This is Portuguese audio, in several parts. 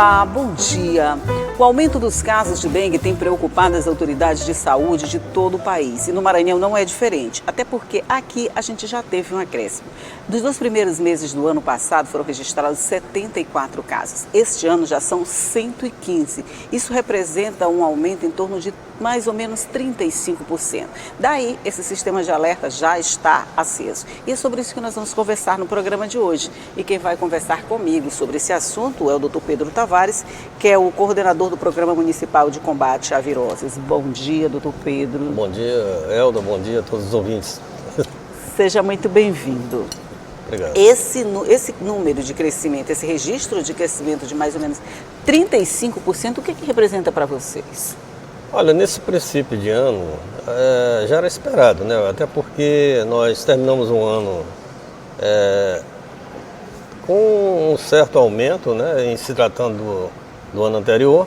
Olá, bom dia. O aumento dos casos de dengue tem preocupado as autoridades de saúde de todo o país. E no Maranhão não é diferente, até porque aqui a gente já teve um acréscimo. Dos 2 primeiros meses do ano passado foram registrados 74 casos. Este ano já são 115. Isso representa um aumento em torno de mais ou menos 35%. Daí, esse sistema de alerta já está aceso. E é sobre isso que nós vamos conversar no programa de hoje. E quem vai conversar comigo sobre esse assunto é o Dr. Pedro Tavares, que é o coordenador do Programa Municipal de Combate a Viroses. Bom dia, doutor Pedro. Bom dia, Elda. Bom dia a todos os ouvintes. Seja muito bem-vindo. Obrigado. Esse número de crescimento, esse registro de crescimento de mais ou menos 35%, o que representa para vocês? Olha, nesse princípio de ano já era esperado, né? Até porque nós terminamos um ano com um certo aumento, né, em se tratando do ano anterior.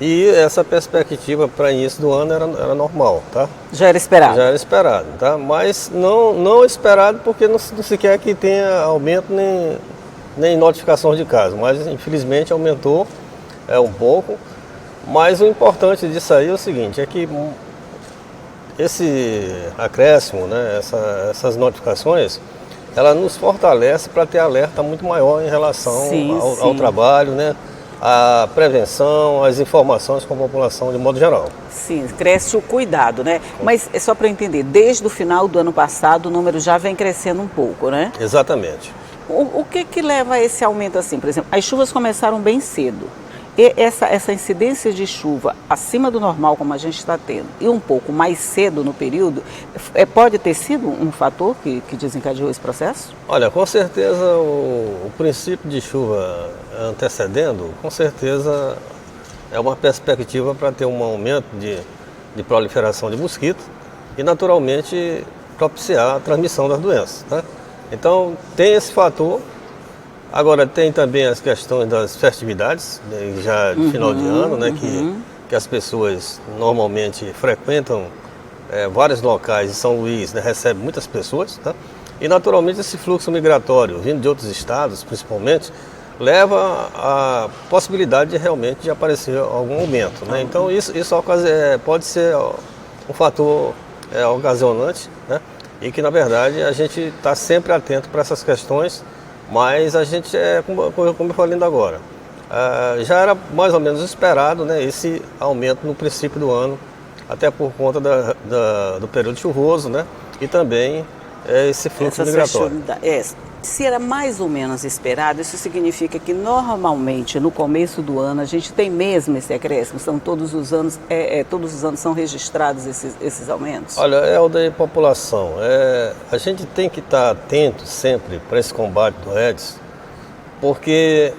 E essa perspectiva para início do ano era normal, tá? Já era esperado? Já era esperado, tá? Mas não esperado porque não se quer que tenha aumento nem notificação de casos. Mas infelizmente aumentou um pouco. Mas o importante disso aí é o seguinte, é que esse acréscimo, né, essas notificações, ela nos fortalece para ter alerta muito maior em relação ao trabalho, né, à prevenção, às informações com a população de modo geral. Sim, cresce o cuidado, né? Mas é só para eu entender, desde o final do ano passado o número já vem crescendo um pouco, né? Exatamente. O que leva a esse aumento assim? Por exemplo, as chuvas começaram bem cedo. E essa incidência de chuva acima do normal, como a gente está tendo, e um pouco mais cedo no período, pode ter sido um fator que desencadeou esse processo? Olha, com certeza o princípio de chuva antecedendo, com certeza é uma perspectiva para ter um aumento de proliferação de mosquitos e naturalmente propiciar a transmissão das doenças, né? Então tem esse fator. Agora tem também as questões das festividades, né, já de final de ano, né, que as pessoas normalmente frequentam vários locais em São Luís, né, recebe muitas pessoas, tá? E naturalmente esse fluxo migratório, vindo de outros estados principalmente, leva à possibilidade de realmente aparecer algum aumento, né? Então isso pode ser um fator ocasionante, né? E que na verdade a gente está sempre atento para essas questões. Mas a gente, como eu falei ainda agora, já era mais ou menos esperado, né, esse aumento no princípio do ano, até por conta do período chuvoso, né, e também esse fluxo migratório. Se era mais ou menos esperado, isso significa que normalmente no começo do ano a gente tem mesmo esse acréscimo, são todos os anos são registrados esses aumentos? Olha, é o da população, a gente tem que estar atento sempre para esse combate do Aedes, porque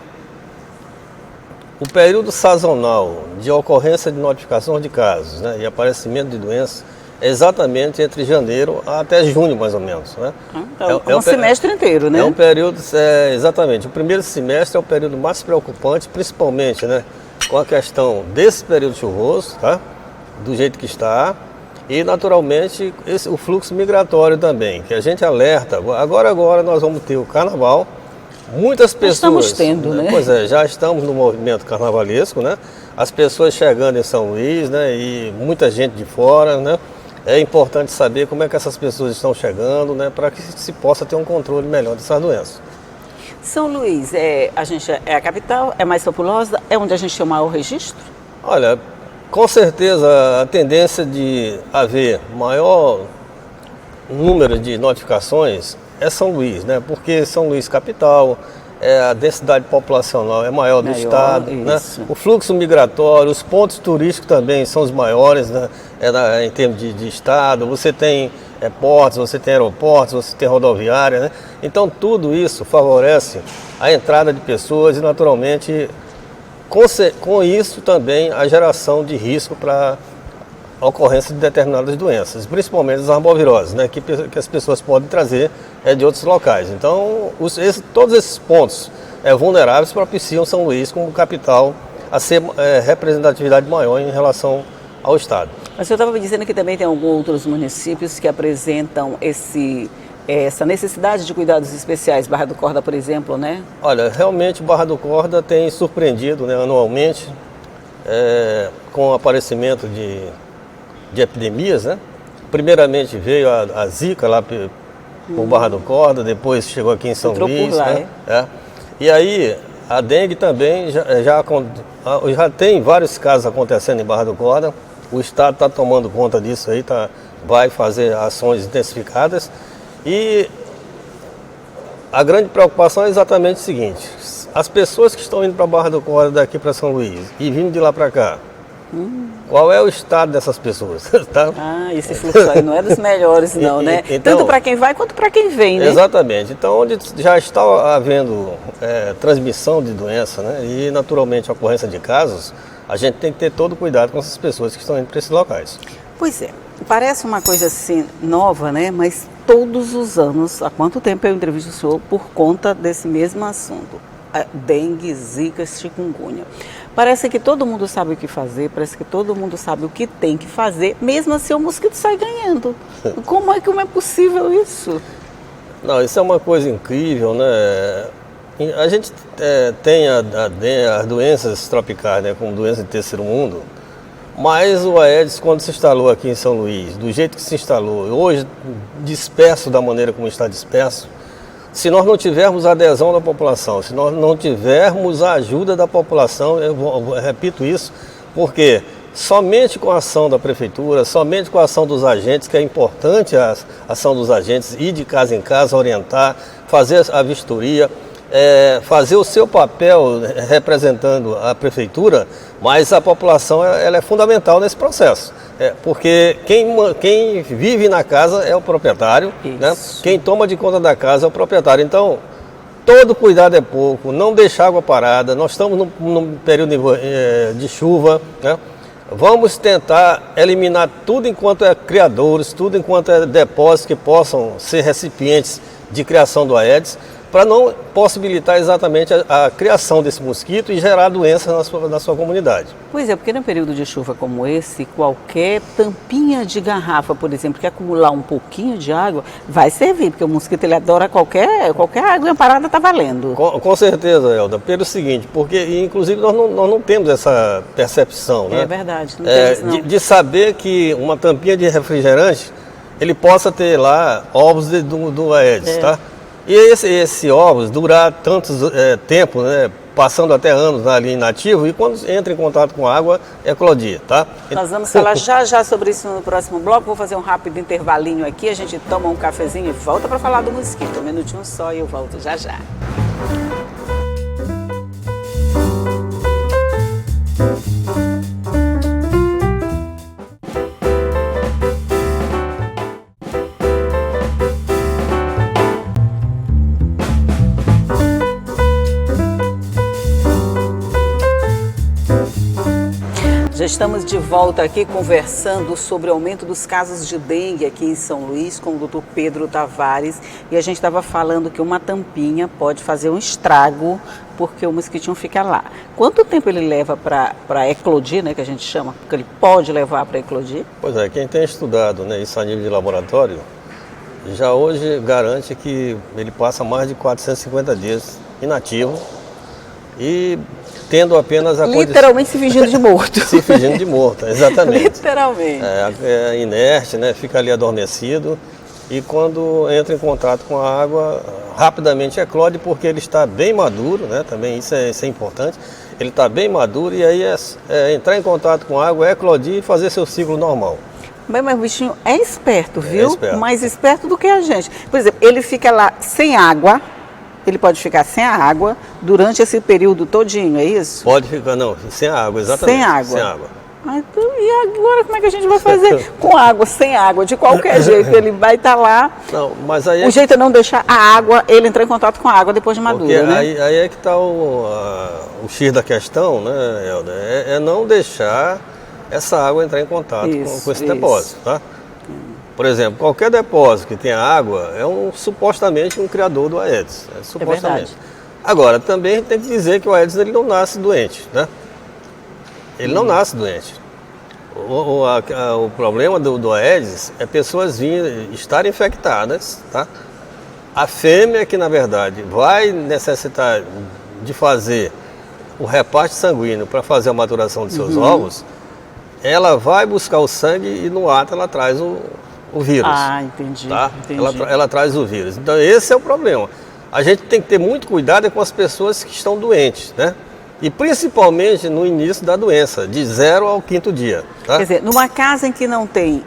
o período sazonal de ocorrência de notificação de casos, né, e aparecimento de doenças é exatamente entre janeiro até junho, mais ou menos, né? Então, é um semestre inteiro, né? É um período, exatamente. O primeiro semestre é o período mais preocupante, principalmente, né, com a questão desse período chuvoso, tá? Do jeito que está, e naturalmente o fluxo migratório também, que a gente alerta. Agora nós vamos ter o carnaval, muitas pessoas... Estamos tendo, né? Pois já estamos no movimento carnavalesco, né? As pessoas chegando em São Luís, né, e muita gente de fora, né? É importante saber como é que essas pessoas estão chegando, né, para que se possa ter um controle melhor dessas doenças. São Luís, a gente é a capital, é mais populosa, é onde a gente tem o maior registro? Olha, com certeza a tendência de haver maior número de notificações é São Luís, né, porque São Luís capital, a densidade populacional é maior do estado, né? O fluxo migratório, os pontos turísticos também são os maiores, né? Em termos de estado, você tem portos, você tem aeroportos, você tem rodoviária, né? Então tudo isso favorece a entrada de pessoas e naturalmente com isso também a geração de risco para a ocorrência de determinadas doenças, principalmente as arboviroses, né, que as pessoas podem trazer de outros locais. Então, todos esses pontos vulneráveis propiciam São Luís como capital a ser representatividade maior em relação ao estado. Mas eu estava me dizendo que também tem alguns outros municípios que apresentam essa necessidade de cuidados especiais, Barra do Corda, por exemplo, né? Olha, realmente Barra do Corda tem surpreendido, né, anualmente, com o aparecimento de epidemias, né? Primeiramente veio a Zika lá por Barra do Corda, depois chegou aqui em São Entrou Luís, por lá, né? E aí a dengue também já tem vários casos acontecendo em Barra do Corda. O Estado está tomando conta disso aí, vai fazer ações intensificadas. E a grande preocupação é exatamente o seguinte: as pessoas que estão indo para Barra do Corda daqui para São Luís e vindo de lá para cá, qual é o estado dessas pessoas? Tá? Esse fluxo aí não é dos melhores não, né? Então, tanto para quem vai quanto para quem vem, né? Exatamente. Então, onde já está havendo transmissão de doença, né, e naturalmente a ocorrência de casos, a gente tem que ter todo cuidado com essas pessoas que estão indo para esses locais. Pois é, parece uma coisa assim nova, né? Mas todos os anos, há quanto tempo eu entrevisto o senhor por conta desse mesmo assunto? Dengue, zika, chikungunya. Parece que todo mundo sabe o que fazer, parece que todo mundo sabe o que tem que fazer, mesmo assim o mosquito sai ganhando. Como é possível isso? Não, isso é uma coisa incrível, né? A gente tem as doenças tropicais, né, como doença de terceiro mundo, mas o Aedes, quando se instalou aqui em São Luís, do jeito que se instalou, hoje disperso da maneira como está disperso, se nós não tivermos a adesão da população, se nós não tivermos a ajuda da população, eu repito isso, porque somente com a ação da prefeitura, somente com a ação dos agentes, que é importante a ação dos agentes, ir de casa em casa, orientar, fazer a vistoria, fazer o seu papel representando a prefeitura, mas a população ela é fundamental nesse processo. Porque quem vive na casa é o proprietário, né? Quem toma de conta da casa é o proprietário. Então, todo cuidado é pouco, não deixar água parada. Nós estamos num período de chuva, né? Vamos tentar eliminar tudo enquanto é criadouros, tudo enquanto é depósitos que possam ser recipientes de criação do Aedes, para não possibilitar exatamente a criação desse mosquito e gerar doenças na sua comunidade. Pois é, porque num período de chuva como esse, qualquer tampinha de garrafa, por exemplo, que acumular um pouquinho de água, vai servir, porque o mosquito ele adora qualquer água parada está valendo. Com certeza, Elda, pelo seguinte, porque inclusive nós não temos essa percepção, né? É verdade, não temos não. De saber que uma tampinha de refrigerante, ele possa ter lá ovos do Aedes, tá? E esse ovos durar tanto tempo, né, passando até anos ali inativo, e quando entra em contato com a água, eclodir, tá? Nós vamos falar já sobre isso no próximo bloco. Vou fazer um rápido intervalinho aqui, a gente toma um cafezinho e volta para falar do mosquito. Um minutinho só e eu volto já. Já estamos de volta aqui conversando sobre o aumento dos casos de dengue aqui em São Luís com o Dr. Pedro Tavares, e a gente estava falando que uma tampinha pode fazer um estrago porque o mosquitinho fica lá. Quanto tempo ele leva para eclodir, né, que a gente chama, porque ele pode levar para eclodir? Pois é, quem tem estudado, né, isso a nível de laboratório, já hoje garante que ele passa mais de 450 dias inativo e tendo apenas a literalmente se fingindo de morto. Se fingindo de morto, exatamente. Literalmente. É inerte, né? Fica ali adormecido e quando entra em contato com a água, rapidamente eclode porque ele está bem maduro, né? Também isso é importante. Ele está bem maduro e aí entrar em contato com a água, eclodir e fazer seu ciclo normal. Mas o bichinho é esperto, viu? É esperto. Mais esperto do que a gente. Por exemplo, ele fica lá sem água. Ele pode ficar sem a água durante esse período todinho, é isso? Pode ficar, não, sem a água, exatamente. Sem água? Sem água. Então, e agora como é que a gente vai fazer com água, sem água? De qualquer jeito, ele vai estar lá. Não, mas aí o jeito é não deixar a água, ele entrar em contato com a água depois de madura, né? Aí é que está o X da questão, né, Helder? É não deixar essa água entrar em contato com esse depósito, tá? Por exemplo, qualquer depósito que tenha água é supostamente um criador do Aedes. Supostamente. É verdade. Agora, também tem que dizer que o Aedes ele não nasce doente, né? Ele não nasce doente. O problema do Aedes é pessoas estarem infectadas, tá? A fêmea que, na verdade, vai necessitar de fazer o repaste sanguíneo para fazer a maturação de seus ovos, ela vai buscar o sangue e no ato ela traz o vírus. Ah, entendi. Tá? Entendi. Ela traz o vírus. Então esse é o problema. A gente tem que ter muito cuidado com as pessoas que estão doentes, né? E principalmente no início da doença, de 0 ao 5º dia. Tá? Quer dizer, numa casa em que não tem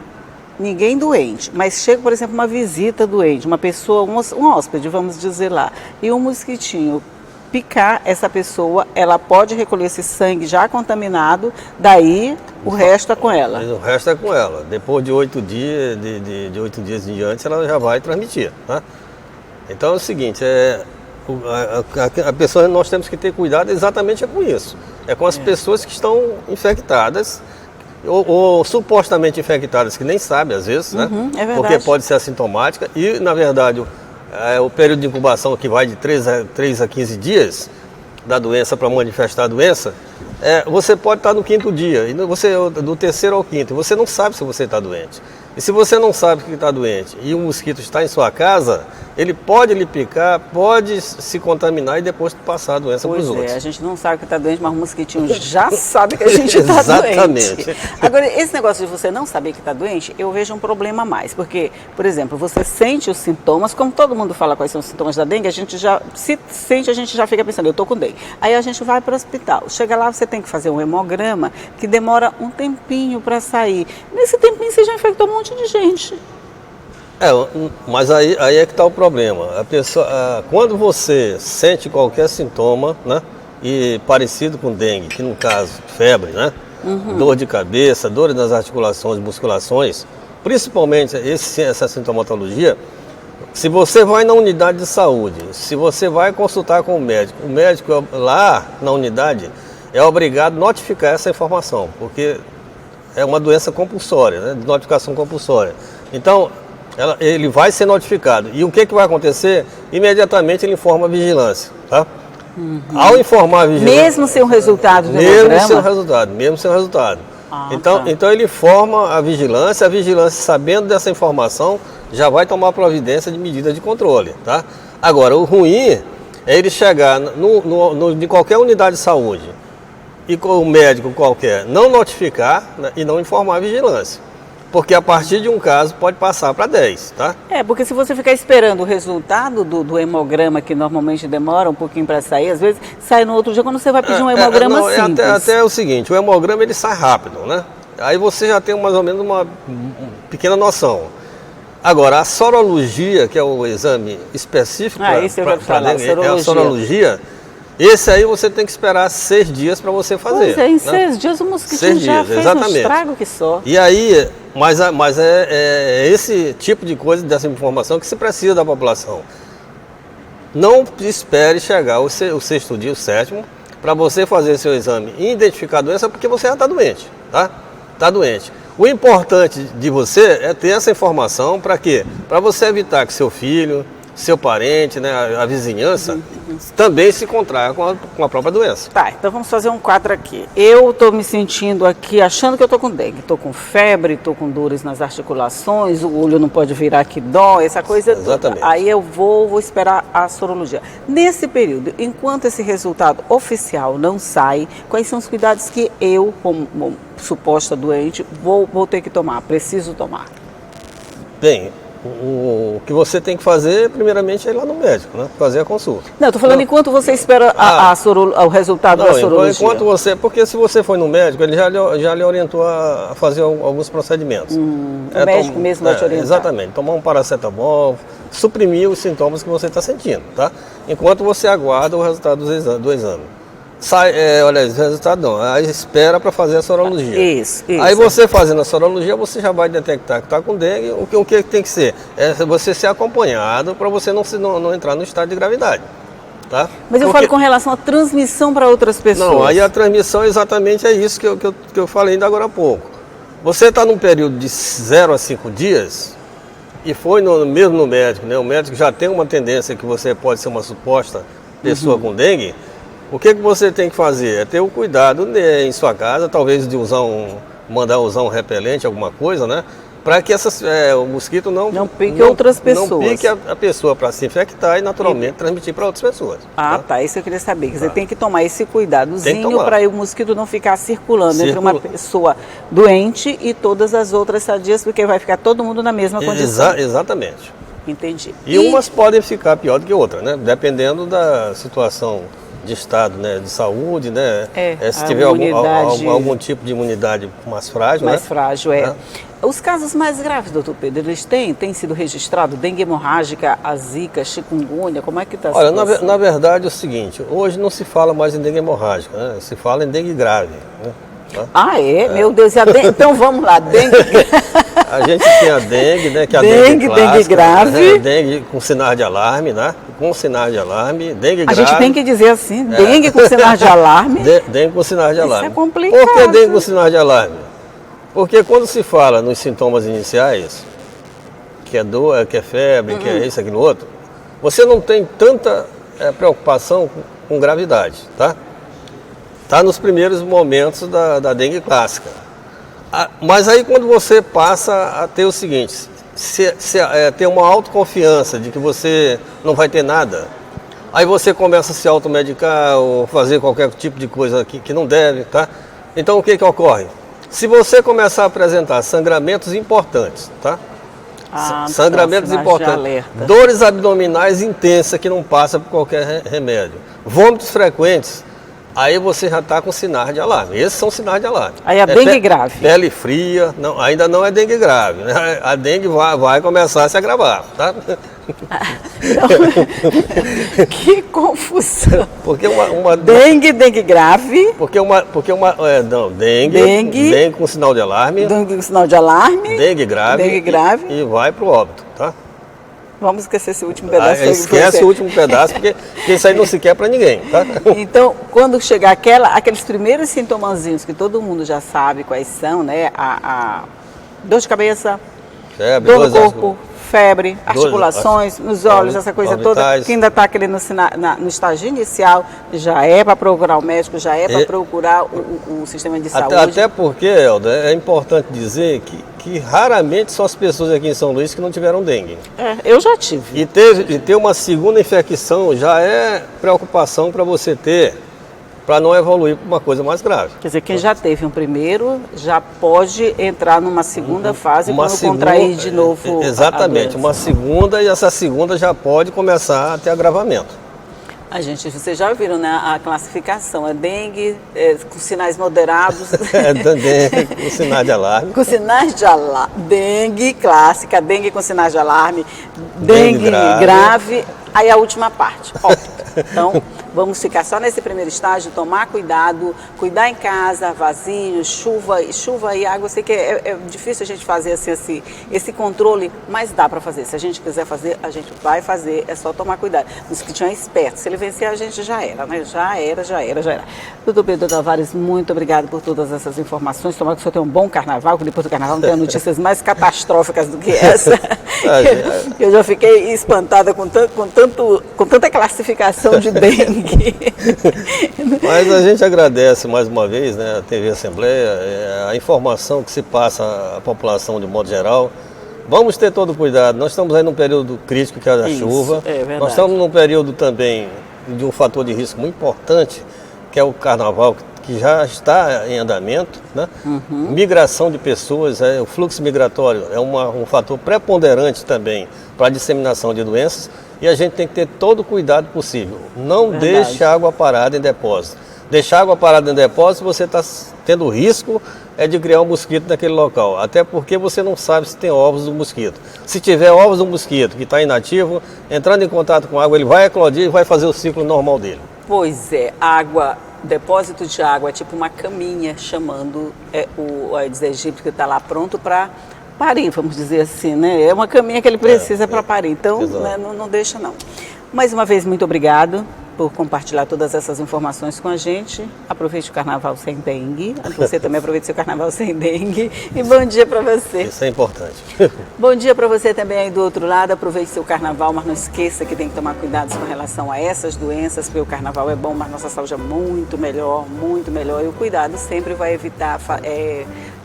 ninguém doente, mas chega, por exemplo, uma visita doente, uma pessoa, um hóspede, vamos dizer lá, e um mosquitinho picar essa pessoa, ela pode recolher esse sangue já contaminado, daí o resto é com ela. O resto é com ela. Depois de 8 dias, de 8 dias em diante, ela já vai transmitir. Tá? Então é o seguinte, a pessoa, nós temos que ter cuidado exatamente com isso. É com as pessoas que estão infectadas, ou supostamente infectadas, que nem sabem às vezes, né? É verdade. Porque pode ser assintomática e, na verdade, o período de incubação que vai de 3 a 15 dias da doença para manifestar a doença, você pode estar no 5º dia, e você do 3º ao 5º, você não sabe se você está doente. E se você não sabe que está doente e o mosquito está em sua casa, ele pode lhe picar, pode se contaminar e depois passar a doença para os outros. A gente não sabe que está doente, mas o mosquitinho já sabe que a gente está doente. Exatamente. Agora, esse negócio de você não saber que está doente, eu vejo um problema a mais. Porque, por exemplo, você sente os sintomas, como todo mundo fala quais são os sintomas da dengue, a gente já, se sente, a gente já fica pensando, eu estou com dengue. Aí a gente vai para o hospital. Chega lá, você tem que fazer um hemograma, que demora um tempinho para sair. Nesse tempinho você já infectou um monte de gente. Mas aí é que está o problema. A pessoa, quando você sente qualquer sintoma, né, e parecido com dengue, que no caso febre, né, dor de cabeça, dores nas articulações, musculações, principalmente essa sintomatologia, se você vai na unidade de saúde, se você vai consultar com o médico lá na unidade é obrigado a notificar essa informação, porque é uma doença compulsória, né, de notificação compulsória. Então, ele vai ser notificado. E o que vai acontecer? Imediatamente ele informa a vigilância. Tá? Ao informar a vigilância... Mesmo sem o resultado do hemograma? Mesmo sem o resultado. Então ele informa a vigilância sabendo dessa informação, já vai tomar providência de medida de controle. Tá? Agora, o ruim é ele chegar de qualquer unidade de saúde e com o médico qualquer não notificar, né, e não informar a vigilância. Porque a partir de um caso pode passar para 10, tá? Porque se você ficar esperando o resultado do hemograma, que normalmente demora um pouquinho para sair, às vezes sai no outro dia quando você vai pedir um hemograma simples. Até o seguinte, o hemograma ele sai rápido, né? Aí você já tem mais ou menos uma pequena noção. Agora, a sorologia, que é o exame específico para a sorologia, esse aí você tem que esperar 6 dias para você fazer. Pois em 6 dias o mosquitinho já fez um estrago que só. E aí, mas é esse tipo de coisa, dessa informação que se precisa da população. Não espere chegar o 6º dia, o 7º, para você fazer seu exame e identificar a doença, porque você já está doente, tá? Está doente. O importante de você é ter essa informação para quê? Para você evitar que seu filho, seu parente, né, a vizinhança, também se contraia com a própria doença. Tá, então vamos fazer um quadro aqui. Eu estou me sentindo aqui, achando que eu estou com dengue. Estou com febre, estou com dores nas articulações, o olho não pode virar que dói, essa coisa Exatamente. Toda. Aí eu vou esperar a sorologia. Nesse período, enquanto esse resultado oficial não sai, quais são os cuidados que eu, como suposta doente, vou ter que tomar, preciso tomar? Bem, o que você tem que fazer, primeiramente, é ir lá no médico, né? Fazer a consulta. Não, estou falando enquanto você espera o resultado da sorologia. Enquanto porque se você foi no médico, ele já lhe orientou a fazer alguns procedimentos. O médico mesmo vai te orientar. Exatamente, tomar um paracetamol, suprimir os sintomas que você está sentindo, tá? Enquanto você aguarda o resultado do exame. Olha, o resultado não, aí espera para fazer a sorologia. Isso. Aí você fazendo a sorologia, você já vai detectar que está com dengue. O que tem que ser? É você ser acompanhado para você não entrar no estado de gravidade. Tá? Mas eu falo com relação à transmissão para outras pessoas. Não, aí a transmissão exatamente é isso que eu falei ainda agora há pouco. Você está num período de 0 a 5 dias e foi mesmo no médico, né? O médico já tem uma tendência que você pode ser uma suposta pessoa com dengue. O que você tem que fazer? É ter o cuidado em sua casa, talvez de mandar usar um repelente, alguma coisa, né? para que o mosquito não pique outras pessoas. Não pique a pessoa para se infectar e naturalmente transmitir para outras pessoas. Tá, isso eu queria saber. Quer dizer, tem que tomar esse cuidadozinho para o mosquito não ficar circulando entre uma pessoa doente e todas as outras sadias, porque vai ficar todo mundo na mesma condição. Exatamente. Entendi. E umas podem ficar pior do que outras, né? Dependendo da situação de estado, né? De saúde, né? Se tiver algum tipo de imunidade mais frágil, mais frágil, Os casos mais graves, doutor Pedro, eles têm sido registrados? Dengue hemorrágica, a zika, chikungunya, como é que está a situação? Olha, na verdade é o seguinte, hoje não se fala mais em dengue hemorrágica, né? Se fala em dengue grave, né? Meu Deus, então vamos lá, dengue. A gente tem a dengue, né? Que é a dengue clássica, dengue grave. Né? Dengue com sinais de alarme, né? Com sinais de alarme, dengue grave. A gente tem que dizer assim, dengue com sinais de alarme. Dengue com sinais de alarme. Isso é complicado. Por que dengue com sinais de alarme? Porque quando se fala nos sintomas iniciais, que é dor, que é febre, que é isso, aquilo, outro, você não tem tanta preocupação com gravidade, tá? Está nos primeiros momentos da dengue clássica. Mas aí quando você passa a ter o seguinte, ter uma autoconfiança de que você não vai ter nada, aí você começa a se automedicar ou fazer qualquer tipo de coisa que não deve, tá? Então o que ocorre? Se você começar a apresentar sangramentos importantes, tá? Sangramentos importantes, dores abdominais intensas que não passam por qualquer remédio, vômitos frequentes, aí você já está com sinais de alarme. Esses são sinais de alarme. Aí a dengue grave. Pele fria, não, ainda não é dengue grave, né? A dengue vai começar a se agravar, tá? Que confusão. Porque dengue grave. Dengue com sinal de alarme. Dengue com sinal de alarme. Dengue grave. E vai para o óbito, tá? Vamos esquecer esse último pedaço. Esquece o último pedaço, porque isso aí não se quer para ninguém, tá? Então, quando chegar aqueles primeiros sintomazinhos que todo mundo já sabe quais são, né? A dor de cabeça, dor no corpo, febre, articulações, nos olhos, essa coisa toda, que ainda está aquele no estágio inicial, já é para procurar o médico, já é para procurar o sistema de saúde. Até porque, Elda, é importante dizer que raramente são as pessoas aqui em São Luís que não tiveram dengue. Eu já tive. E ter uma segunda infecção já é preocupação para você ter, para não evoluir para uma coisa mais grave. Quer dizer, quem já teve um primeiro já pode entrar numa segunda fase quando contrair de novo. Exatamente, uma segunda, e essa segunda já pode começar a ter agravamento. Vocês já viram, né, a classificação, é dengue com sinais moderados. Dengue com sinais de alarme. Com sinais de alarme. Dengue clássica, dengue com sinais de alarme, dengue grave, aí a última parte, óbito. Então, vamos ficar só nesse primeiro estágio, tomar cuidado, cuidar em casa, vasinho, chuva e água. Eu sei que é difícil a gente fazer assim, esse controle, mas dá para fazer. Se a gente quiser fazer, a gente vai fazer, é só tomar cuidado. Os que tinham esperto, se ele vencer, a gente já era, né? Já era. Doutor Pedro Tavares, muito obrigado por todas essas informações. Tomara que o senhor tenha um bom carnaval, que depois do carnaval não tenha notícias mais catastróficas do que essa. Eu já fiquei espantada com tanta classificação de dengue. Mas a gente agradece mais uma vez, né, a TV Assembleia, a informação que se passa à população de modo geral. Vamos ter todo o cuidado. Nós estamos aí num período crítico, que é a chuva. Nós estamos num período também de um fator de risco muito importante, que é o carnaval, que já está em andamento, né? Migração de pessoas, o fluxo migratório é um fator preponderante também para a disseminação de doenças, e a gente tem que ter todo o cuidado possível. Não deixe água parada em depósito. Deixar água parada em depósito, você está tendo risco de criar um mosquito naquele local, até porque você não sabe se tem ovos do mosquito. Se tiver ovos do mosquito que está inativo, entrando em contato com água, ele vai eclodir e vai fazer o ciclo normal dele. Pois é, depósito de água é tipo uma caminha chamando o Aedes aegypti, que está lá pronto para parir, vamos dizer assim, né? É uma caminha que ele precisa para parir, então né, não deixa não. Mais uma vez, muito obrigado por compartilhar todas essas informações com a gente. Aproveite o carnaval sem dengue. Você também aproveite seu carnaval sem dengue. E bom dia para você. Isso é importante. Bom dia para você também aí do outro lado. Aproveite seu carnaval, mas não esqueça que tem que tomar cuidado com relação a essas doenças, porque o carnaval é bom, mas nossa saúde é muito melhor, muito melhor. E o cuidado sempre vai evitar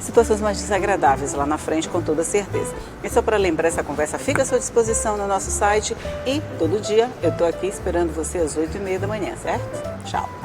situações mais desagradáveis lá na frente, com toda certeza. E só para lembrar, essa conversa fica à sua disposição no nosso site e todo dia eu estou aqui esperando você às 8h30 da manhã, certo? Tchau!